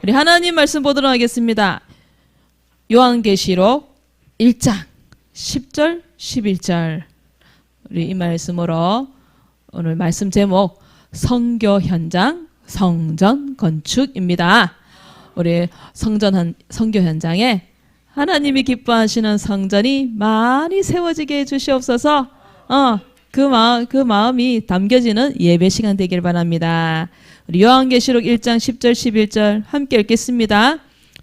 우리 하나님 말씀 보도록 하겠습니다. 요한계시록 1장 10절 11절 우리 이 말씀으로 오늘 말씀 제목 성교 현장 성전 건축입니다. 우리 성교 현장에 하나님이 기뻐하시는 성전이 많이 세워지게 해주시옵소서. 그 마음이 담겨지는 예배 시간 되길 바랍니다. 우리 요한계시록 1장 10절 11절 함께 읽겠습니다.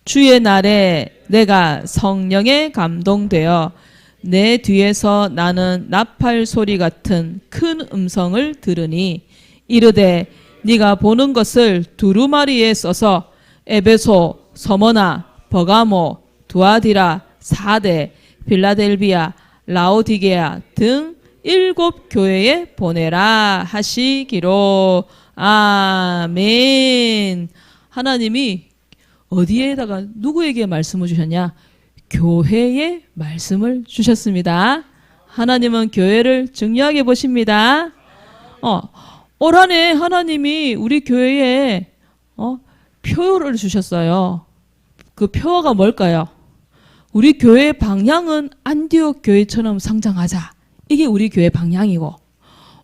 주의 날에 내가 성령에 감동되어 내 뒤에서 나는 나팔 소리 같은 큰 음성을 들으니 이르되 네가 보는 것을 두루마리에 써서 에베소, 서머나, 버가모, 두아디라, 사데, 빌라델비아, 라오디게아 등 7 교회에 보내라 하시기로. 아멘. 하나님이 어디에다가 누구에게 말씀을 주셨냐? 교회에 말씀을 주셨습니다. 하나님은 교회를 중요하게 보십니다. 올 한 해 하나님이 우리 교회에 표를 주셨어요. 그 표가 뭘까요? 우리 교회의 방향은 안디옥 교회처럼 성장하자. 이게 우리 교회 방향이고,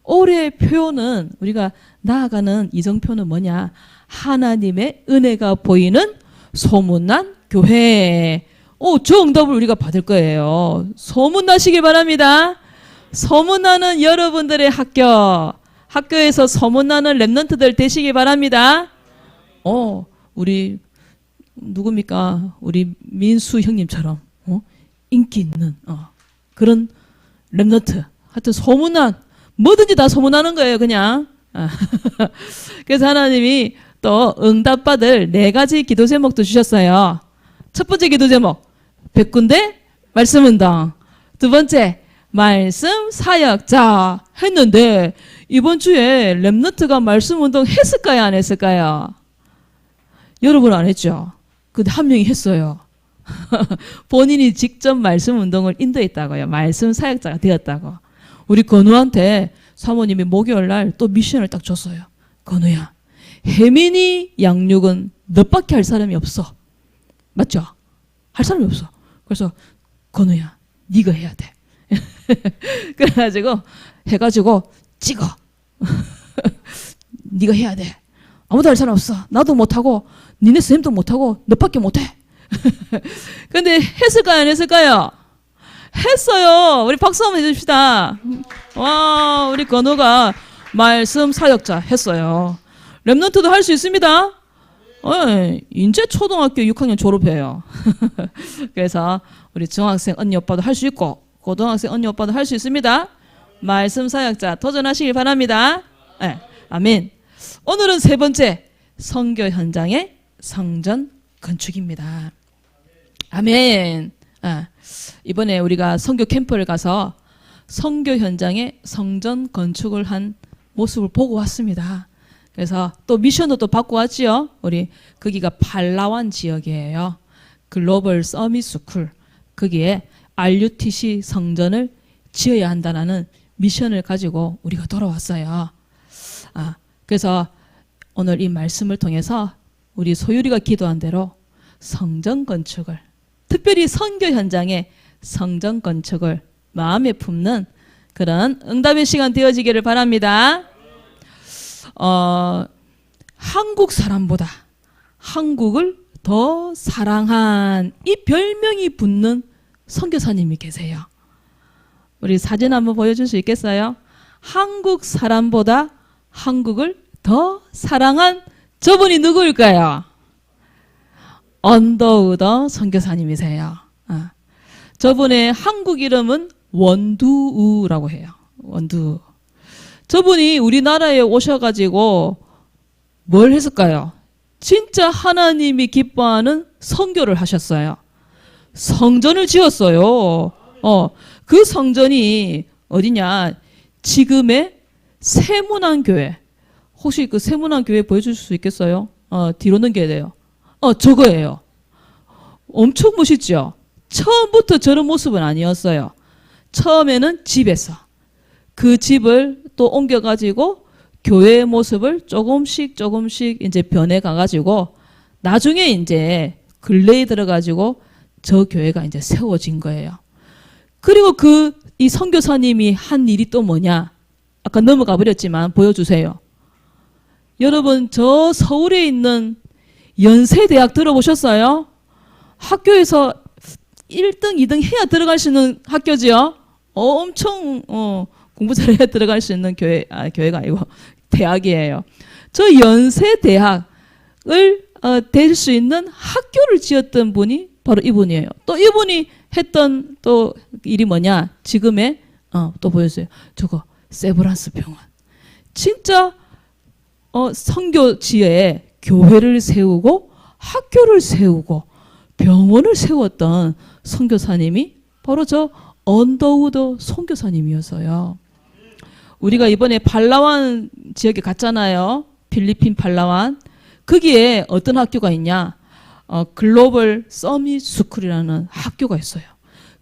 올해의 표는 우리가 나아가는 이정표는 뭐냐? 하나님의 은혜가 보이는 소문난 교회. 저 응답을 우리가 받을 거예요. 소문나시기 바랍니다. 소문나는 여러분들의 학교에서 소문나는 랩런트들 되시기 바랍니다. 우리 누굽니까? 우리 민수 형님처럼 인기 있는 그런 랩런트. 하여튼 소문난, 뭐든지 다 소문나는 거예요, 그냥. 그래서 하나님이 또 응답받을 4가지 기도 제목도 주셨어요. 첫 번째 기도 제목, 백군대 말씀운동. 두 번째, 말씀 사역자 했는데, 이번 주에 랩런트가 말씀운동 했을까요, 안 했을까요? 여러분 안 했죠? 근데 한 명이 했어요. 본인이 직접 말씀운동을 인도했다고요. 말씀 사역자가 되었다고. 우리 건우한테 사모님이 목요일날 또 미션을 딱 줬어요. 건우야, 혜민이 양육은 너밖에 할 사람이 없어. 맞죠? 할 사람이 없어. 그래서 건우야, 네가 해야 돼. 그래가지고 해가지고 찍어. 네가 해야 돼. 아무도 할 사람 없어. 나도 못하고 니네 선생님도 못하고 너밖에 못해. 근데 했을까요, 안 했을까요? 했어요. 우리 박수 한번 해줍시다. 와, 우리 건우가 말씀 사역자 했어요. 랩런트도 할 수 있습니다. 이제 초등학교 6학년 졸업해요. 그래서 우리 중학생 언니 오빠도 할 수 있고 고등학생 언니 오빠도 할 수 있습니다. 말씀 사역자 도전하시길 바랍니다. 네, 아멘. 오늘은 3번째, 성교 현장의 성전 건축입니다. 아멘. 이번에 우리가 성교 캠프를 가서 성교 현장에 성전 건축을 한 모습을 보고 왔습니다. 그래서 또 미션도 또 받고 왔지요. 우리 거기가 팔라완 지역이에요. 글로벌 서밋 스쿨. 거기에 RUTC 성전을 지어야 한다는 미션을 가지고 우리가 돌아왔어요. 그래서 오늘 이 말씀을 통해서 우리 소율이가 기도한 대로 성전 건축을, 특별히 선교 현장에 성전 건축을 마음에 품는 그런 응답의 시간 되어지기를 바랍니다. 한국 사람보다 한국을 더 사랑한 이 별명이 붙는 선교사님이 계세요. 우리 사진 한번 보여줄 수 있겠어요? 한국 사람보다 한국을 더 사랑한 저분이 누구일까요? 언더우더 선교사님이세요. 저분의 한국 이름은 원두우라고 해요. 원두우. 저분이 우리나라에 오셔가지고 뭘 했을까요? 진짜 하나님이 기뻐하는 선교를 하셨어요. 성전을 지었어요. 그 성전이 어디냐? 지금의 세문안교회. 혹시 그 세문안교회 보여줄 수 있겠어요? 뒤로 넘겨야 돼요. 저거예요. 엄청 멋있죠? 처음부터 저런 모습은 아니었어요. 처음에는 집에서 그 집을 또 옮겨가지고 교회의 모습을 조금씩 이제 변해가가지고 나중에 이제 근래에 들어가지고 저 교회가 이제 세워진 거예요. 그리고 이 선교사님이 한 일이 또 뭐냐? 아까 넘어가 버렸지만 보여주세요. 여러분, 저 서울에 있는 연세대학 들어보셨어요? 학교에서 1등, 2등 해야 들어갈 수 있는 학교지요? 엄청 공부 잘해야 들어갈 수 있는 교회가 아니고 대학이에요. 저 연세대학을 될 수 있는 학교를 지었던 분이 바로 이분이에요. 또 이분이 했던 또 일이 뭐냐? 지금의 또 보여주세요. 저거 세브란스 병원. 진짜 선교지에 교회를 세우고 학교를 세우고 병원을 세웠던 선교사님이 바로 저 언더우드 선교사님이었어요. 우리가 이번에 팔라완 지역에 갔잖아요. 필리핀 팔라완. 거기에 어떤 학교가 있냐? 글로벌 서밋 스쿨이라는 학교가 있어요.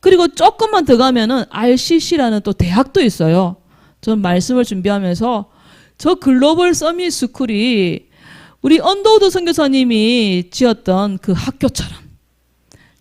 그리고 조금만 더 가면은 RCC라는 또 대학도 있어요. 전 말씀을 준비하면서 저 글로벌 서밋 스쿨이 우리 언더우드 선교사님이 지었던 그 학교처럼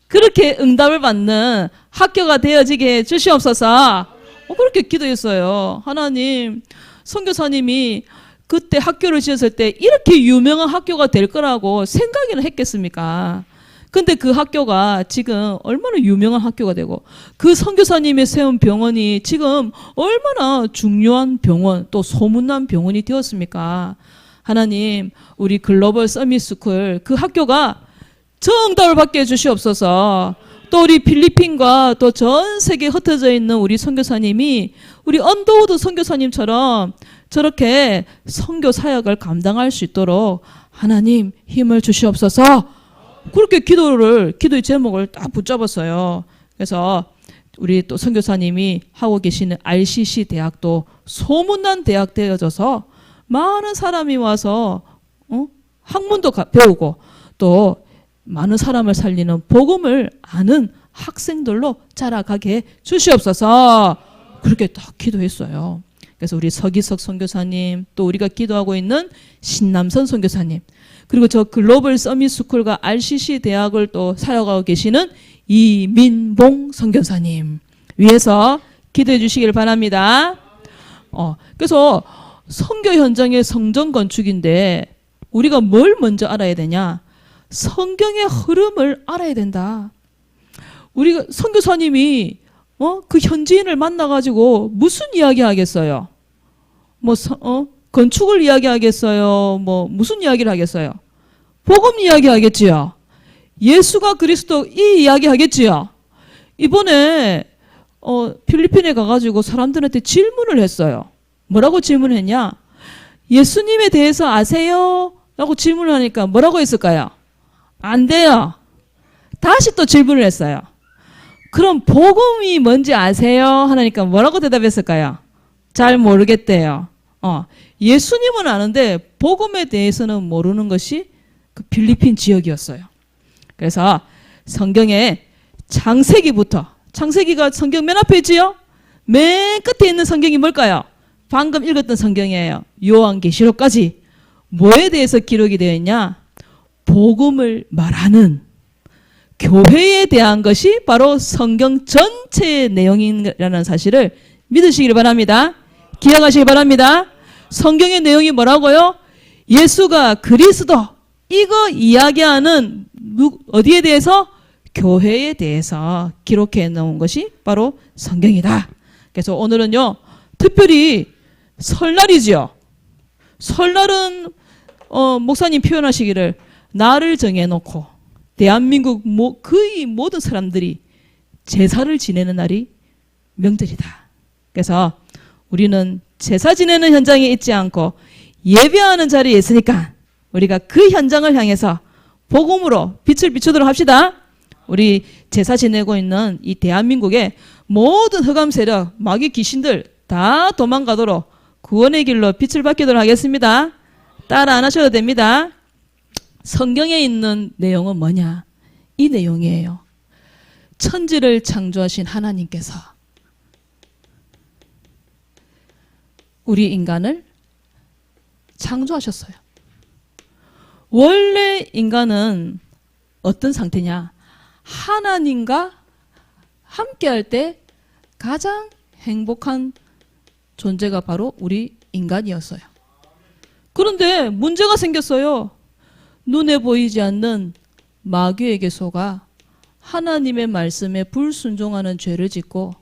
그렇게 응답을 받는 학교가 되어지게 해 주시옵소서. 그렇게 기도했어요. 하나님, 선교사님이 그때 학교를 지었을 때 이렇게 유명한 학교가 될 거라고 생각이나 했겠습니까? 근데 그 학교가 지금 얼마나 유명한 학교가 되고 그 선교사님이 세운 병원이 지금 얼마나 중요한 병원 또 소문난 병원이 되었습니까? 하나님, 우리 글로벌 서밋 스쿨 그 학교가 정답을 받게 해주시옵소서. 또 우리 필리핀과 또 전 세계에 흩어져 있는 우리 선교사님이 우리 언더우드 선교사님처럼 저렇게 선교 사역을 감당할 수 있도록 하나님 힘을 주시옵소서. 그렇게 기도의 제목을 딱 붙잡았어요. 그래서 우리 또 선교사님이 하고 계시는 RCC 대학도 소문난 대학 되어져서 많은 사람이 와서 학문도 배우고 또 많은 사람을 살리는 복음을 아는 학생들로 자라가게 주시옵소서. 그렇게 딱 기도했어요. 그래서 우리 서기석 선교사님, 또 우리가 기도하고 있는 신남선 선교사님, 그리고 저 글로벌 서밋 스쿨과 RCC 대학을 또 사역하고 계시는 이민봉 선교사님 위해서 기도해 주시길 바랍니다. 그래서 선교 현장의 성전 건축인데 우리가 뭘 먼저 알아야 되냐? 성경의 흐름을 알아야 된다. 우리가 선교사님이 그 현지인을 만나가지고 무슨 이야기 하겠어요? 건축을 이야기하겠어요? 무슨 이야기를 하겠어요? 복음 이야기 하겠지요. 예수가 그리스도 이 이야기 하겠지요. 이번에 필리핀에 가가지고 사람들한테 질문을 했어요. 뭐라고 질문했냐? 예수님에 대해서 아세요? 라고 질문을 하니까 뭐라고 했을까요? 안 돼요. 다시 또 질문을 했어요. 그럼 복음이 뭔지 아세요? 하니까 뭐라고 대답했을까요? 잘 모르겠대요. 예수님은 아는데 복음에 대해서는 모르는 것이 그 필리핀 지역이었어요. 그래서 성경에 창세기가 성경 맨 앞에 있지요? 맨 끝에 있는 성경이 뭘까요? 방금 읽었던 성경이에요. 요한계시록까지 뭐에 대해서 기록이 되어 있냐? 복음을 말하는 교회에 대한 것이 바로 성경 전체의 내용이라는 사실을 믿으시길 바랍니다. 기억하시기 바랍니다. 성경의 내용이 뭐라고요? 예수가 그리스도 이거 이야기하는 어디에 대해서? 교회에 대해서 기록해 놓은 것이 바로 성경이다. 그래서 오늘은요 특별히 설날이지요. 설날은 목사님 표현하시기를 날을 정해놓고 대한민국 거의 모든 사람들이 제사를 지내는 날이 명절이다. 그래서 우리는 제사 지내는 현장에 있지 않고 예배하는 자리에 있으니까 우리가 그 현장을 향해서 복음으로 빛을 비추도록 합시다. 우리 제사 지내고 있는 이 대한민국의 모든 흑암 세력, 마귀 귀신들 다 도망가도록 구원의 길로 빛을 밝히도록 하겠습니다. 따라 안 하셔도 됩니다. 성경에 있는 내용은 뭐냐? 이 내용이에요. 천지를 창조하신 하나님께서 우리 인간을 창조하셨어요. 원래 인간은 어떤 상태냐? 하나님과 함께할 때 가장 행복한 존재가 바로 우리 인간이었어요. 그런데 문제가 생겼어요. 눈에 보이지 않는 마귀에게 속아 하나님의 말씀에 불순종하는 죄를 짓고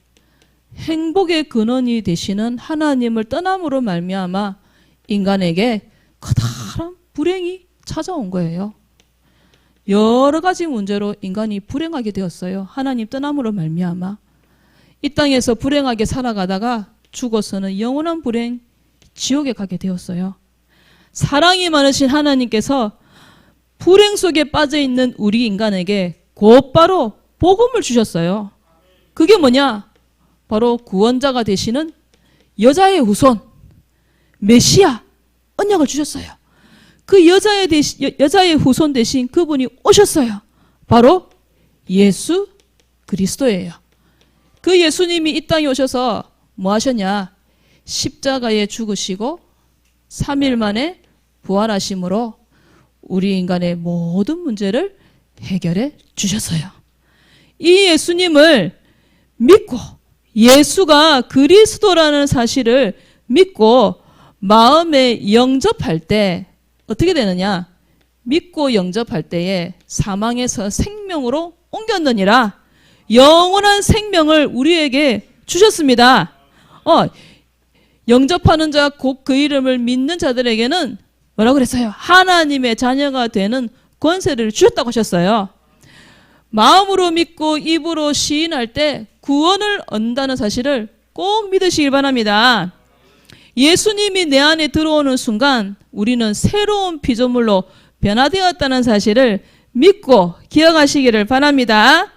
행복의 근원이 되시는 하나님을 떠남으로 말미암아 인간에게 커다란 불행이 찾아온 거예요. 여러 가지 문제로 인간이 불행하게 되었어요. 하나님 떠남으로 말미암아 이 땅에서 불행하게 살아가다가 죽어서는 영원한 불행, 지옥에 가게 되었어요. 사랑이 많으신 하나님께서 불행 속에 빠져있는 우리 인간에게 곧바로 복음을 주셨어요. 그게 뭐냐? 바로 구원자가 되시는 여자의 후손, 메시아, 언약을 주셨어요. 그 여자의 후손 대신 그분이 오셨어요. 바로 예수 그리스도예요. 그 예수님이 이 땅에 오셔서 뭐 하셨냐? 십자가에 죽으시고 3일 만에 부활하심으로 우리 인간의 모든 문제를 해결해 주셨어요. 이 예수님을 믿고 예수가 그리스도라는 사실을 믿고 마음에 영접할 때 어떻게 되느냐? 믿고 영접할 때에 사망에서 생명으로 옮겼느니라. 영원한 생명을 우리에게 주셨습니다. 영접하는 자 곧 그 이름을 믿는 자들에게는 뭐라고 그랬어요? 하나님의 자녀가 되는 권세를 주셨다고 하셨어요. 마음으로 믿고 입으로 시인할 때 구원을 얻는다는 사실을 꼭 믿으시길 바랍니다. 예수님이 내 안에 들어오는 순간 우리는 새로운 피조물로 변화되었다는 사실을 믿고 기억하시기를 바랍니다.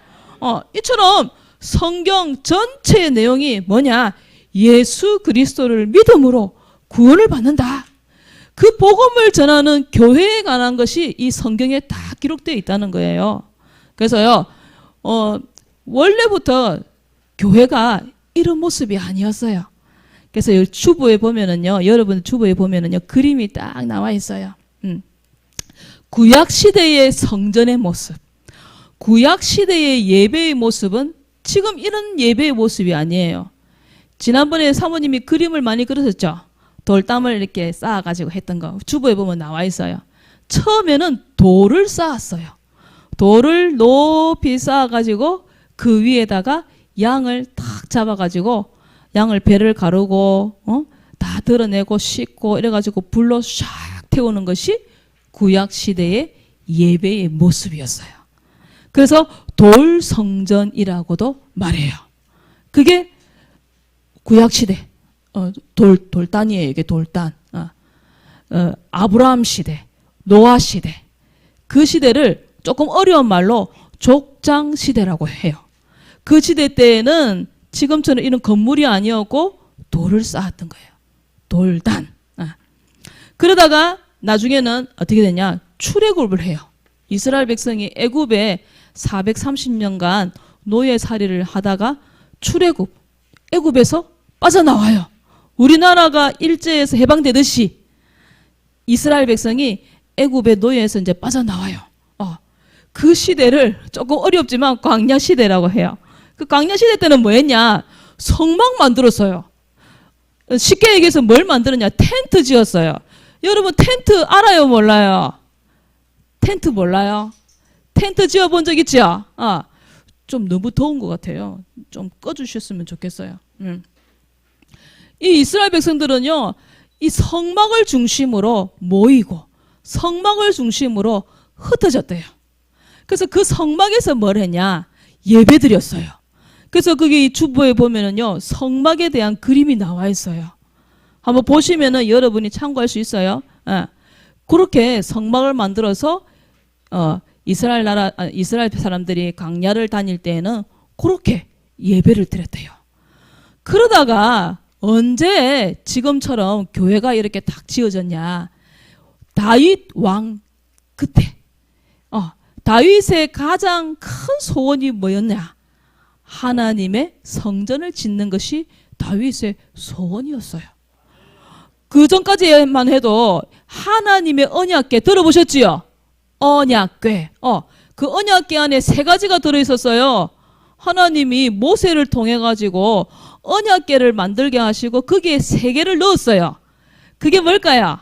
이처럼 성경 전체의 내용이 뭐냐? 예수 그리스도를 믿음으로 구원을 받는다. 그 복음을 전하는 교회에 관한 것이 이 성경에 다 기록되어 있다는 거예요. 그래서요, 원래부터 교회가 이런 모습이 아니었어요. 그래서 주보에 보면은요, 여러분 주보에 보면은요, 그림이 딱 나와 있어요. 구약 시대의 성전의 모습, 구약 시대의 예배의 모습은 지금 이런 예배의 모습이 아니에요. 지난번에 사모님이 그림을 많이 그리셨죠? 돌담을 이렇게 쌓아가지고 했던 거 주보에 보면 나와 있어요. 처음에는 돌을 쌓았어요. 돌을 높이 쌓아가지고 그 위에다가 양을 탁 잡아가지고 양을 배를 가르고 다 드러내고 씻고 이래가지고 불로 샥 태우는 것이 구약 시대의 예배의 모습이었어요. 그래서 돌성전이라고도 말해요. 그게 구약 시대 돌단이에요. 이게 돌단. 아브라함 시대, 노아 시대. 그 시대를 조금 어려운 말로 족장 시대라고 해요. 그 시대 때에는 지금처럼 이런 건물이 아니었고 돌을 쌓았던 거예요. 돌단. 그러다가 나중에는 어떻게 되냐? 출애굽을 해요. 이스라엘 백성이 애굽에 430년간 노예살이를 하다가 출애굽, 애굽에서 빠져나와요. 우리나라가 일제에서 해방되듯이 이스라엘 백성이 애굽의 노예에서 이제 빠져나와요. 그 시대를 조금 어렵지만 광야 시대라고 해요. 그 광야 시대 때는 뭐 했냐? 성막 만들었어요. 쉽게 얘기해서 뭘 만들었냐? 텐트 지었어요. 여러분 텐트 알아요? 몰라요? 텐트 몰라요? 텐트 지어본 적 있죠? 좀 너무 더운 것 같아요. 좀 꺼주셨으면 좋겠어요. 이 이스라엘 백성들은요, 이 성막을 중심으로 모이고 성막을 중심으로 흩어졌대요. 그래서 그 성막에서 뭘 했냐? 예배 드렸어요. 그래서 그게 이 주보에 보면은요, 성막에 대한 그림이 나와 있어요. 한번 보시면은 여러분이 참고할 수 있어요. 그렇게 성막을 만들어서 이스라엘 사람들이 광야를 다닐 때에는 그렇게 예배를 드렸대요. 그러다가 언제 지금처럼 교회가 이렇게 딱 지어졌냐? 다윗 왕 그때 다윗의 가장 큰 소원이 뭐였냐? 하나님의 성전을 짓는 것이 다윗의 소원이었어요. 그 전까지만 해도 하나님의 언약궤 들어보셨지요? 언약궤. 그 언약궤 안에 세 가지가 들어있었어요. 하나님이 모세를 통해 가지고 언약궤를 만들게 하시고 거기에 세 개를 넣었어요. 그게 뭘까요?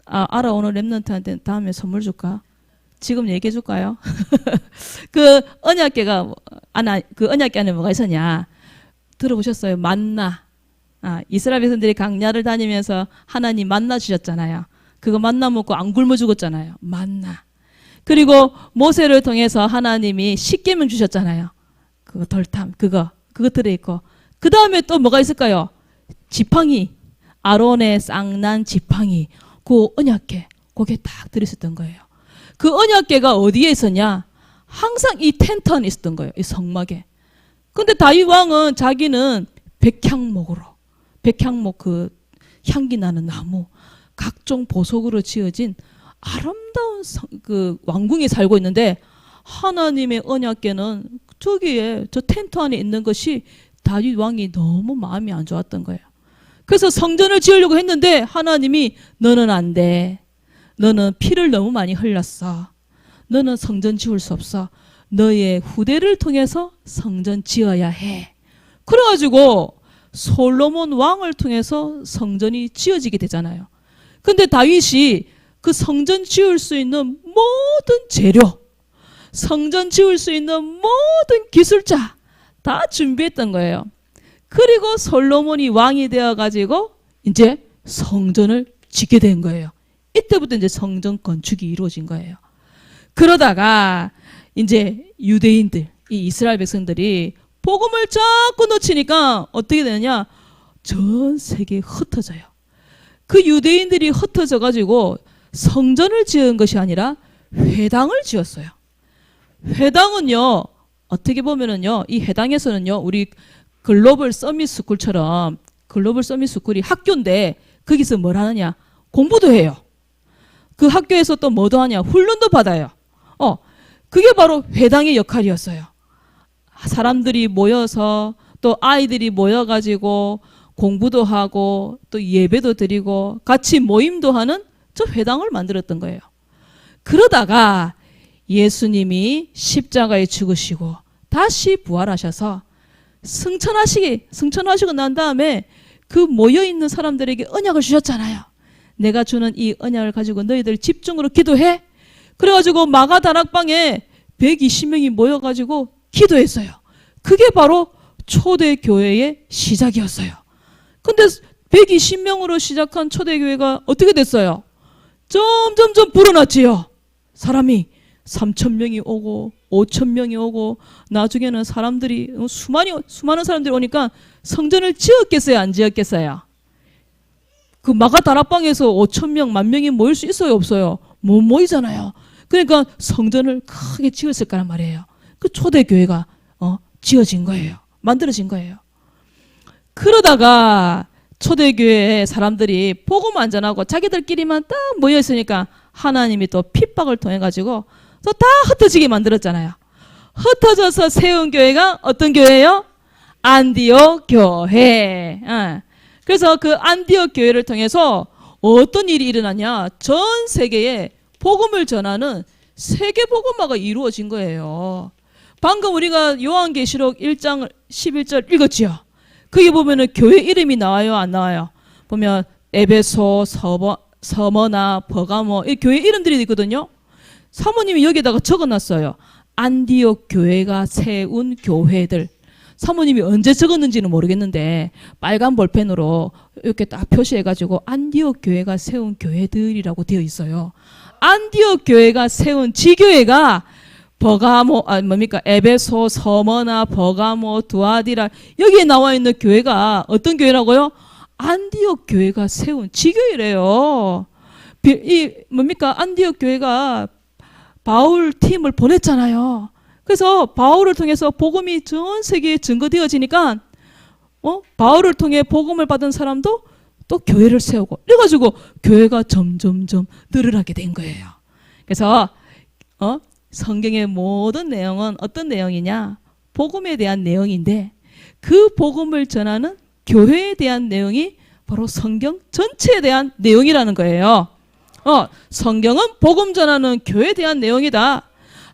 알아오는 랩런트한테 다음에 선물 줄까? 지금 얘기해 줄까요? 그 언약궤가 그 언약궤 안에 뭐가 있었냐? 들어보셨어요? 만나. 이스라엘 백성들이 광야를 다니면서 하나님 만나 주셨잖아요. 그거 만나 먹고 안 굶어 죽었잖아요. 만나. 그리고 모세를 통해서 하나님이 십계명 주셨잖아요. 그거 덜탐 그거 들어있고 그 다음에 또 뭐가 있을까요? 지팡이. 아론의 쌍난 지팡이. 그 언약궤 그게 딱 들어있었던 거예요. 그 언약궤가 어디에 있었냐? 항상 이 텐트 안에 있었던 거예요. 이 성막에. 근데 다윗 왕은 자기는 백향목 그 향기 나는 나무 각종 보석으로 지어진 아름다운 그 왕궁에 살고 있는데 하나님의 언약궤는 저기에 저 텐트 안에 있는 것이 다윗 왕이 너무 마음이 안 좋았던 거예요. 그래서 성전을 지으려고 했는데 하나님이 너는 안 돼. 너는 피를 너무 많이 흘렸어. 너는 성전 지을 수 없어. 너의 후대를 통해서 성전 지어야 해. 그래가지고 솔로몬 왕을 통해서 성전이 지어지게 되잖아요. 근데 다윗이 그 성전 지을 수 있는 모든 재료, 성전 지을 수 있는 모든 기술자 다 준비했던 거예요. 그리고 솔로몬이 왕이 되어가지고 이제 성전을 짓게 된 거예요. 이때부터 이제 성전 건축이 이루어진 거예요. 그러다가 이제 유대인들, 이 이스라엘 백성들이 복음을 자꾸 놓치니까 어떻게 되느냐? 전 세계에 흩어져요. 그 유대인들이 흩어져 가지고 성전을 지은 것이 아니라 회당을 지었어요. 회당은요, 어떻게 보면은요, 이 회당에서는요, 우리 글로벌 서밋 스쿨처럼 글로벌 서밋 스쿨이 학교인데 거기서 뭘 하느냐? 공부도 해요. 그 학교에서 또 뭐도 하냐? 훈련도 받아요. 그게 바로 회당의 역할이었어요. 사람들이 모여서 또 아이들이 모여가지고 공부도 하고 또 예배도 드리고 같이 모임도 하는 저 회당을 만들었던 거예요. 그러다가 예수님이 십자가에 죽으시고 다시 부활하셔서 승천하시고 난 다음에 그 모여있는 사람들에게 언약을 주셨잖아요. 내가 주는 이 언약을 가지고 너희들 집중으로 기도해. 그래가지고 마가다락방에 120명이 모여가지고 기도했어요. 그게 바로 초대교회의 시작이었어요. 근데 120명으로 시작한 초대교회가 어떻게 됐어요? 점점점 불어났지요. 사람이 3,000명이 오고 5,000명이 오고 나중에는 사람들이 수많은 사람들이 오니까 성전을 지었겠어요? 안 지었겠어요? 그 마가다락방에서 5,000명, 10,000명이 모일 수 있어요? 없어요? 못 모이잖아요. 그러니까 성전을 크게 지었을 거란 말이에요. 그 초대교회가 지어진 거예요. 만들어진 거예요. 그러다가 초대교회에 사람들이 복음 안 전하고 자기들끼리만 딱 모여 있으니까 하나님이 또 핍박을 통해 가지고 또 다 흩어지게 만들었잖아요. 흩어져서 세운 교회가 어떤 교회예요? 안디옥 교회. 그래서 그 안디옥 교회를 통해서 어떤 일이 일어나냐? 전 세계에 복음을 전하는 세계 복음화가 이루어진 거예요. 방금 우리가 요한계시록 1장 11절 읽었지요. 거기 보면은 교회 이름이 나와요, 안 나와요? 보면 에베소, 서머나, 버가모 이 교회 이름들이 있거든요. 사모님이 여기다가 적어놨어요. 안디옥 교회가 세운 교회들. 사모님이 언제 적었는지는 모르겠는데 빨간 볼펜으로 이렇게 딱 표시해가지고 안디옥 교회가 세운 교회들이라고 되어 있어요. 안디옥 교회가 세운 지교회가 버가모, 에베소, 서머나, 버가모, 두아디라 여기에 나와 있는 교회가 어떤 교회라고요? 안디옥 교회가 세운 지교회래요. 안디옥 교회가 바울 팀을 보냈잖아요. 그래서 바울을 통해서 복음이 전 세계에 증거되어지니까 바울을 통해 복음을 받은 사람도 또 교회를 세우고 이래가지고 교회가 점점점 늘어나게 된 거예요. 그래서 성경의 모든 내용은 어떤 내용이냐? 복음에 대한 내용인데 그 복음을 전하는 교회에 대한 내용이 바로 성경 전체에 대한 내용이라는 거예요. 성경은 복음 전하는 교회에 대한 내용이다.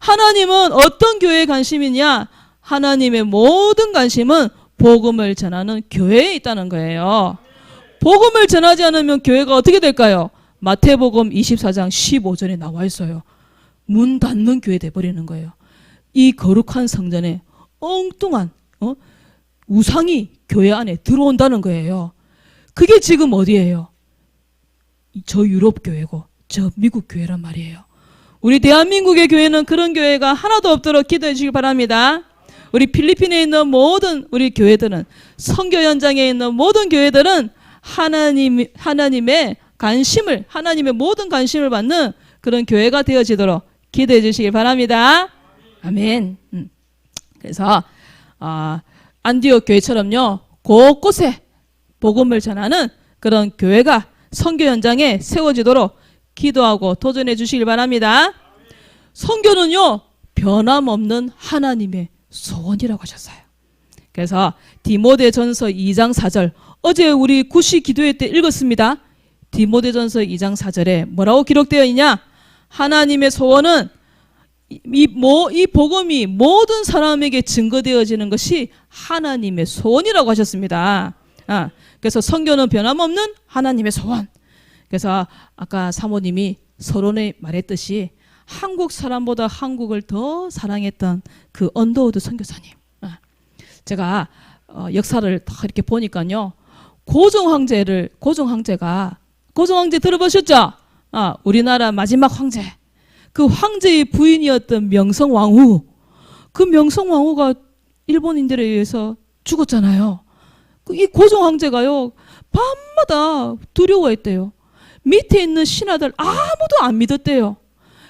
하나님은 어떤 교회에 관심이냐? 하나님의 모든 관심은 복음을 전하는 교회에 있다는 거예요. 복음을 전하지 않으면 교회가 어떻게 될까요? 마태복음 24장 15절에 나와 있어요. 문 닫는 교회 돼버리는 거예요. 이 거룩한 성전에 엉뚱한 우상이 교회 안에 들어온다는 거예요. 그게 지금 어디예요? 저 유럽 교회고 저 미국 교회란 말이에요. 우리 대한민국의 교회는 그런 교회가 하나도 없도록 기도해 주시기 바랍니다. 우리 필리핀에 있는 모든 우리 교회들은, 선교 현장에 있는 모든 교회들은 하나님의 관심을, 하나님의 모든 관심을 받는 그런 교회가 되어지도록 기도해 주시기 바랍니다. 아멘. 그래서 안디옥 교회처럼요, 곳곳에 복음을 전하는 그런 교회가 선교 현장에 세워지도록 기도하고 도전해 주시길 바랍니다. 선교는요, 변함없는 하나님의 소원이라고 하셨어요. 그래서 디모데전서 2장 4절, 어제 우리 구시 기도회 때 읽었습니다. 디모데전서 2장 4절에 뭐라고 기록되어 있냐? 하나님의 소원은 이 복음이 모든 사람에게 증거되어지는 것이 하나님의 소원이라고 하셨습니다. 그래서 선교는 변함없는 하나님의 소원. 그래서 아까 사모님이 서론에 말했듯이 한국 사람보다 한국을 더 사랑했던 그 언더우드 선교사님. 제가 역사를 다 이렇게 보니까요, 고종황제 들어보셨죠? 우리나라 마지막 황제. 그 황제의 부인이었던 명성왕후. 그 명성왕후가 일본인들에 의해서 죽었잖아요. 이 고종황제가요, 밤마다 두려워했대요. 밑에 있는 신하들 아무도 안 믿었대요.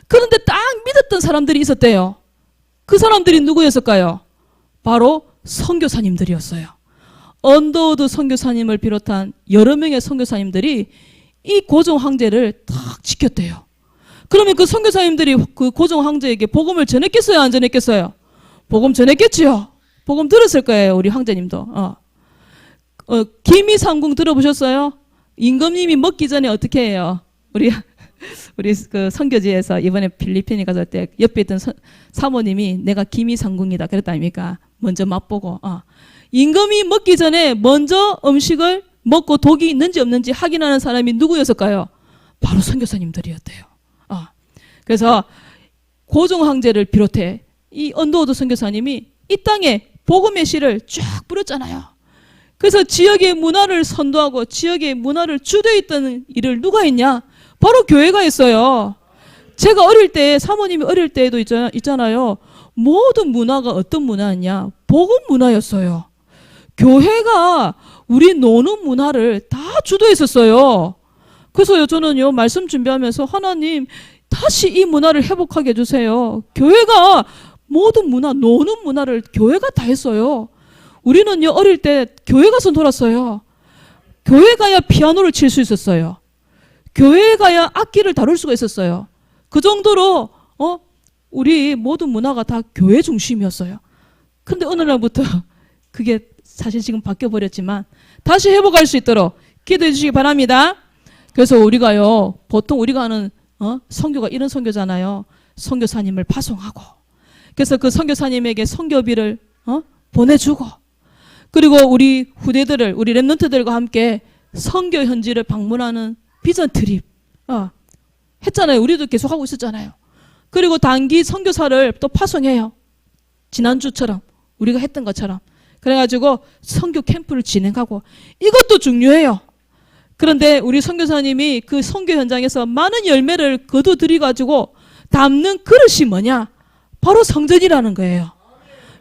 그런데 딱 믿었던 사람들이 있었대요. 그 사람들이 누구였을까요? 바로 선교사님들이었어요. 언더우드 선교사님을 비롯한 여러 명의 선교사님들이 이 고종 황제를 딱 지켰대요. 그러면 그 선교사님들이 그 고종 황제에게 복음을 전했겠어요, 안 전했겠어요? 복음 전했겠지요. 복음 들었을 거예요, 우리 황제님도. 기미상궁 들어보셨어요? 임금님이 먹기 전에 어떻게 해요? 우리 그 선교지에서 이번에 필리핀에 갔을 때 옆에 있던 사모님이 내가 기미상궁이다 그랬다 아닙니까? 먼저 맛보고. 임금이 먹기 전에 먼저 음식을 먹고 독이 있는지 없는지 확인하는 사람이 누구였을까요? 바로 선교사님들이었대요. 그래서 고종 황제를 비롯해 이 언더우드 선교사님이 이 땅에 복음의 씨를 쫙 뿌렸잖아요. 그래서 지역의 문화를 선도하고 지역의 문화를 주도했던 일을 누가 했냐? 바로 교회가 했어요. 제가 어릴 때, 사모님이 어릴 때에도 있잖아요. 모든 문화가 어떤 문화였냐? 복음 문화였어요. 교회가 우리 노는 문화를 다 주도했었어요. 그래서 저는요, 말씀 준비하면서 하나님 다시 이 문화를 회복하게 해주세요. 교회가 모든 문화, 노는 문화를 교회가 다 했어요. 우리는요, 어릴 때 교회 가서 놀았어요. 교회 가야 피아노를 칠 수 있었어요. 교회에 가야 악기를 다룰 수가 있었어요. 그 정도로 우리 모든 문화가 다 교회 중심이었어요. 근데 어느 날부터 그게 사실 지금 바뀌어버렸지만 다시 회복할 수 있도록 기도해 주시기 바랍니다. 그래서 우리가요, 보통 우리가 하는 선교가 이런 선교잖아요. 선교사님을 파송하고, 그래서 그 선교사님에게 선교비를 보내주고, 그리고 우리 후대들을, 우리 랩런트들과 함께 선교 현지를 방문하는 비전 트립 했잖아요. 우리도 계속 하고 있었잖아요. 그리고 단기 선교사를 또 파송해요. 지난주처럼 우리가 했던 것처럼. 그래가지고 선교 캠프를 진행하고, 이것도 중요해요. 그런데 우리 선교사님이 그 선교 현장에서 많은 열매를 거두들여가지고 담는 그릇이 뭐냐? 바로 성전이라는 거예요.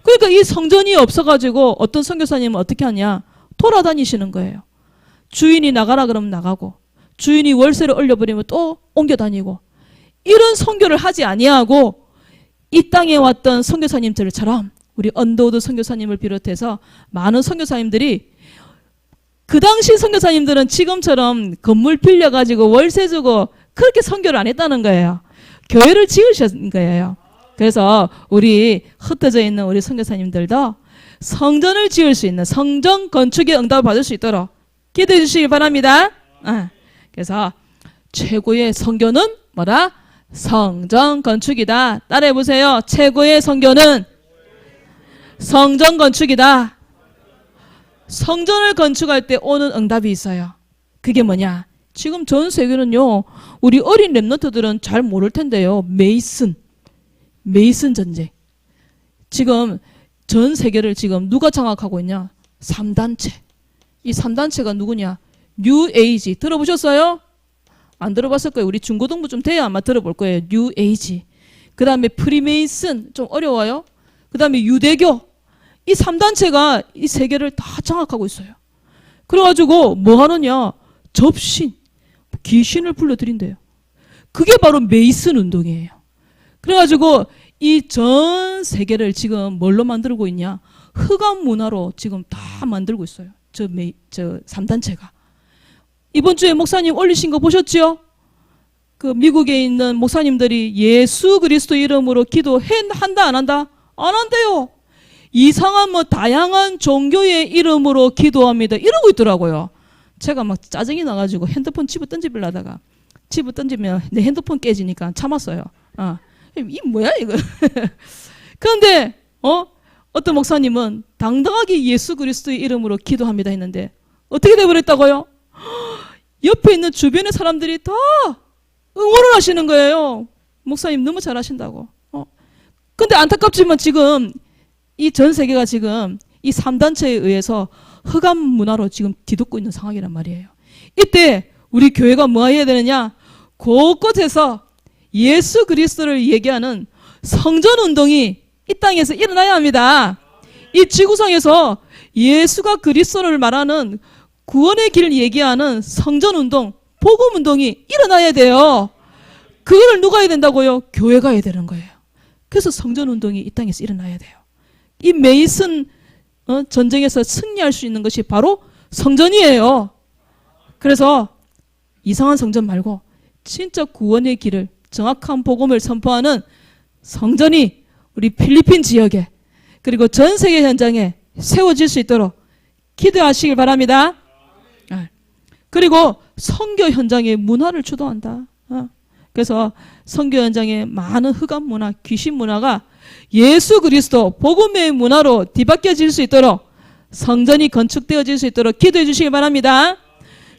그러니까 이 성전이 없어가지고 어떤 선교사님은 어떻게 하냐? 돌아다니시는 거예요. 주인이 나가라 그러면 나가고, 주인이 월세를 올려버리면 또 옮겨다니고, 이런 선교를 하지 아니하고 이 땅에 왔던 선교사님들처럼 우리 언더우드 선교사님을 비롯해서 많은 선교사님들이, 그 당시 선교사님들은 지금처럼 건물 빌려가지고 월세 주고 그렇게 선교를 안 했다는 거예요. 교회를 지으신 거예요. 그래서 우리 흩어져 있는 우리 선교사님들도 성전을 지을 수 있는, 성전 건축의 응답을 받을 수 있도록 기도해 주시기 바랍니다. 그래서 최고의 성교는 뭐다? 성전 건축이다. 따라해 보세요. 최고의 성교는 성전 건축이다. 성전을 건축할 때 오는 응답이 있어요. 그게 뭐냐? 지금 전 세계는요, 우리 어린 랩런트들은 잘 모를 텐데요. 메이슨 전쟁. 지금 전 세계를 지금 누가 장악하고 있냐? 3단체. 이 3단체가 누구냐? 뉴 에이지. 들어보셨어요? 안 들어봤을 거예요. 우리 중고등부 좀 돼야 아마 들어볼 거예요. 뉴 에이지. 그 다음에 프리메이슨. 좀 어려워요. 그 다음에 유대교. 이 3단체가 이 세계를 다 장악하고 있어요. 그래가지고 뭐 하느냐? 접신. 귀신을 불러들인대요. 그게 바로 메이슨 운동이에요. 그래가지고 이 전 세계를 지금 뭘로 만들고 있냐? 흑암 문화로 지금 다 만들고 있어요. 저 3단체가. 이번 주에 목사님 올리신 거 보셨죠? 그 미국에 있는 목사님들이 예수 그리스도 이름으로 기도한다 안 한다? 안 한대요. 이상한 뭐 다양한 종교의 이름으로 기도합니다. 이러고 있더라고요. 제가 막 짜증이 나가지고 핸드폰 집어 던지려다가 집어 던지면 내 핸드폰 깨지니까 참았어요. 이 뭐야 이거. 그런데 어떤 목사님은 당당하게 예수 그리스도의 이름으로 기도합니다 했는데 어떻게 돼버렸다고요? 옆에 있는 주변의 사람들이 다 응원을 하시는 거예요. 목사님 너무 잘하신다고. 근데 안타깝지만 지금 이 전 세계가 지금 이 3단체에 의해서 흑암 문화로 지금 뒤덮고 있는 상황이란 말이에요. 이때 우리 교회가 뭐 해야 되느냐? 곳곳에서 예수 그리스도를 얘기하는 성전 운동이 이 땅에서 일어나야 합니다. 이 지구상에서 예수가 그리스도를 말하는 구원의 길을 얘기하는 성전 운동, 복음 운동이 일어나야 돼요. 그걸 누가 해야 된다고요? 교회가 해야 되는 거예요. 그래서 성전 운동이 이 땅에서 일어나야 돼요. 이 메이슨 전쟁에서 승리할 수 있는 것이 바로 성전이에요. 그래서 이상한 성전 말고 진짜 구원의 길을 정확한 복음을 선포하는 성전이 우리 필리핀 지역에 그리고 전 세계 현장에 세워질 수 있도록 기도하시길 바랍니다. 그리고 선교 현장의 문화를 주도한다. 그래서 선교 현장에 많은 흑암 문화, 귀신 문화가 예수 그리스도 복음의 문화로 뒤바뀌어질 수 있도록 성전이 건축되어질 수 있도록 기도해 주시기 바랍니다.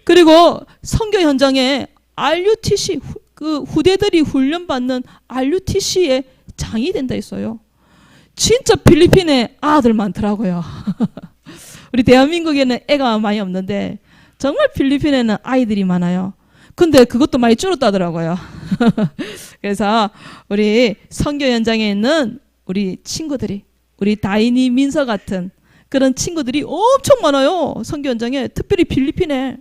그리고 선교 현장에 RUTC, 그 후대들이 훈련받는 RUTC에 장이 된다 했어요. 진짜 필리핀에 아들 많더라고요. 우리 대한민국에는 애가 많이 없는데 정말 필리핀에는 아이들이 많아요. 근데 그것도 많이 줄었다더라고요. 그래서 우리 선교 현장에 있는 우리 친구들이, 우리 다이니 민서 같은 그런 친구들이 엄청 많아요. 선교 현장에, 특별히 필리핀에.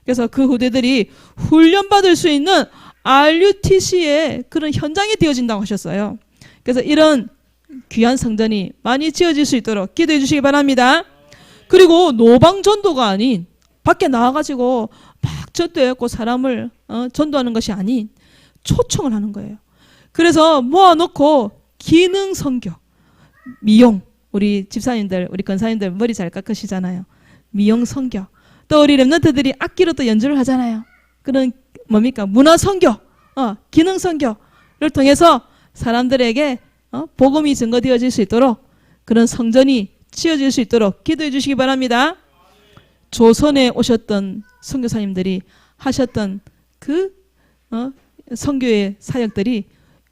그래서 그 후대들이 훈련받을 수 있는 RUTC의 그런 현장이 되어진다고 하셨어요. 그래서 이런 귀한 성전이 많이 지어질 수 있도록 기도해 주시기 바랍니다. 그리고 노방전도가 아닌 밖에 나와가지고 막 전도해갖고 사람을 전도하는 것이 아닌 초청을 하는 거예요. 그래서 모아놓고 기능 선교, 미용, 우리 집사님들, 우리 권사님들 머리 잘 깎으시잖아요. 미용 선교. 또 우리 랩런트들이 악기로 또 연주를 하잖아요. 그런 뭡니까? 문화 선교, 기능 선교를 통해서 사람들에게 복음이 증거되어질 수 있도록 그런 성전이 지어질 수 있도록 기도해 주시기 바랍니다. 조선에 오셨던 선교사님들이 하셨던 그 선교의 사역들이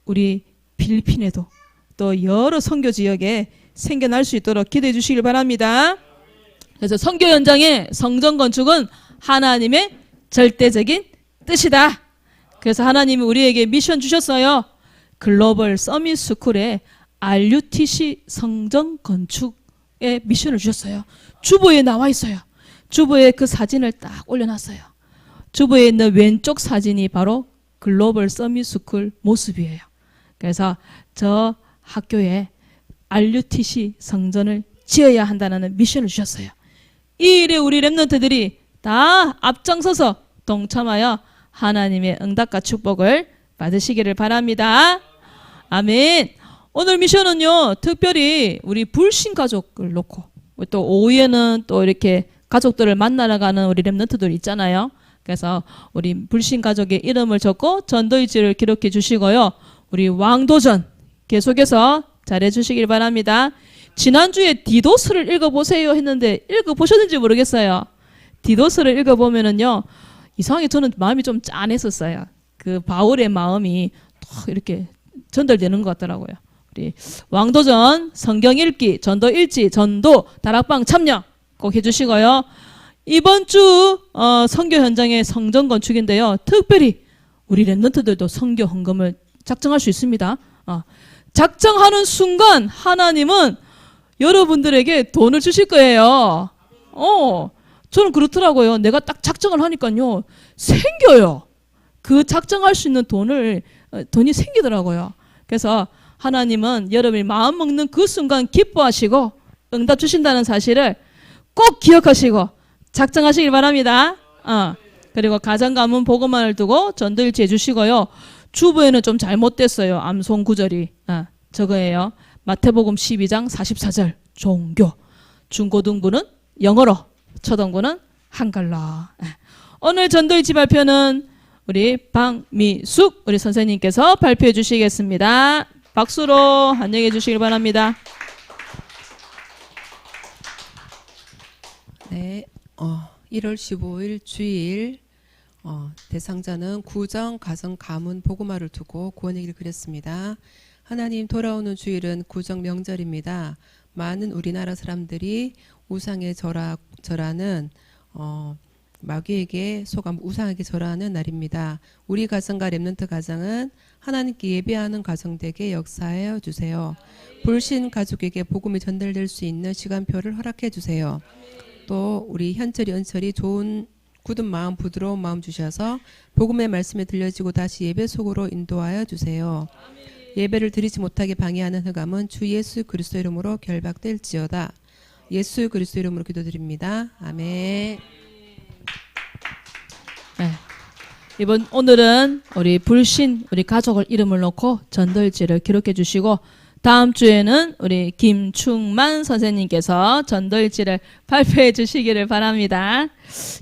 우리 필리핀에도 또 여러 선교 지역에 생겨날 수 있도록 기도해 주시길 바랍니다. 그래서 선교 현장의 성전 건축은 하나님의 절대적인 뜻이다. 그래서 하나님이 우리에게 미션 주셨어요. 글로벌 서밋 스쿨에 RUTC 성전 건축의 미션을 주셨어요. 주보에 나와 있어요. 주보에 그 사진을 딱 올려놨어요. 주보에 있는 왼쪽 사진이 바로 글로벌 서밋 스쿨 모습이에요. 그래서 저 학교에 RUTC 성전을 지어야 한다는 미션을 주셨어요. 이 일에 우리 랩런트들이 다 앞장서서 동참하여 하나님의 응답과 축복을 받으시기를 바랍니다. 아멘. 오늘 미션은요, 특별히 우리 불신 가족을 놓고 또 오후에는 또 이렇게 가족들을 만나러 가는 우리 렘넌트들 있잖아요. 그래서 우리 불신 가족의 이름을 적고 전도일지를 기록해 주시고요. 우리 왕도전 계속해서 잘해 주시길 바랍니다. 지난주에 디도스를 읽어보세요 했는데 읽어보셨는지 모르겠어요. 디도스를 읽어보면은요, 이상하게 저는 마음이 좀 짠했었어요. 그 바울의 마음이 또 이렇게 전달되는 것 같더라고요. 우리 왕도전, 성경 읽기, 전도 일지, 전도, 다락방 참여 꼭 해주시고요. 이번 주 선교 현장의 성전 건축인데요. 특별히 우리 렘넌트들도 선교 헌금을 작정할 수 있습니다. 작정하는 순간 하나님은 여러분들에게 돈을 주실 거예요. 저는 그렇더라고요. 내가 딱 작정을 하니까요, 생겨요. 그 작정할 수 있는 돈이 생기더라고요. 그래서 하나님은 여러분이 마음 먹는 그 순간 기뻐하시고 응답 주신다는 사실을 꼭 기억하시고 작정하시길 바랍니다. 그리고 가정 가문 복음만을 두고 전도일지 해주시고요. 주부에는 좀 잘못됐어요. 암송 구절이 저거예요. 마태복음 12장 44절 종교. 중고등부는 영어로, 초등부는 한글로. 오늘 전도일지 발표는 우리 박미숙 우리 선생님께서 발표해 주시겠습니다. 박수로 환영해 주시길 바랍니다. 네, 1월 15일 주일 대상자는 구정 가정 가문 복음화를 두고 구원얘기를 그렸습니다. 하나님 돌아오는 주일은 구정 명절입니다. 많은 우리나라 사람들이 우상에 절하는 마귀에게 속아 우상에게 절하는 날입니다. 우리 가정과 렘넌트 가정은 하나님께 예배하는 가정 되게 역사하여 주세요. 불신 가족에게 복음이 전달될 수 있는 시간표를 허락해 주세요. 또 우리 현철이 은철이 좋은 굳은 마음 부드러운 마음 주셔서 복음의 말씀에 들려지고 다시 예배 속으로 인도하여 주세요. 예배를 드리지 못하게 방해하는 흑암은 주 예수 그리스도 이름으로 결박될지어다. 예수 그리스도 이름으로 기도드립니다. 아멘. 네. 오늘은 우리 불신 우리 가족을 이름을 놓고 전도일지를 기록해 주시고, 다음 주에는 우리 김충만 선생님께서 전도일지를 발표해 주시기를 바랍니다.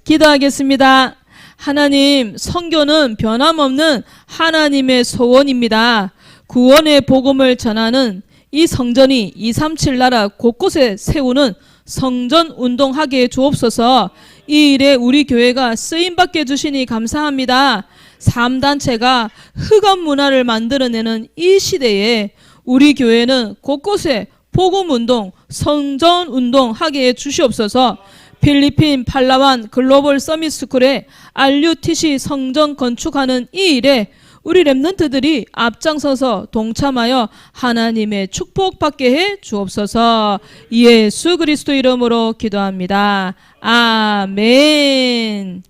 기도하겠습니다. 하나님, 선교는 변함없는 하나님의 소원입니다. 구원의 복음을 전하는 이 성전이 237 나라 곳곳에 세우는 성전 운동하게 해 주옵소서. 이 일에 우리 교회가 쓰임받게 해주시니 감사합니다. 3단체가 흑암 문화를 만들어내는 이 시대에 우리 교회는 곳곳에 복음운동, 성전운동 하게 해 주시옵소서. 필리핀 팔라완 글로벌 서밋 스쿨에 RUTC 성전 건축하는 이 일에 우리 렘넌트들이 앞장서서 동참하여 하나님의 축복받게 해 주옵소서. 예수 그리스도 이름으로 기도합니다. 아멘.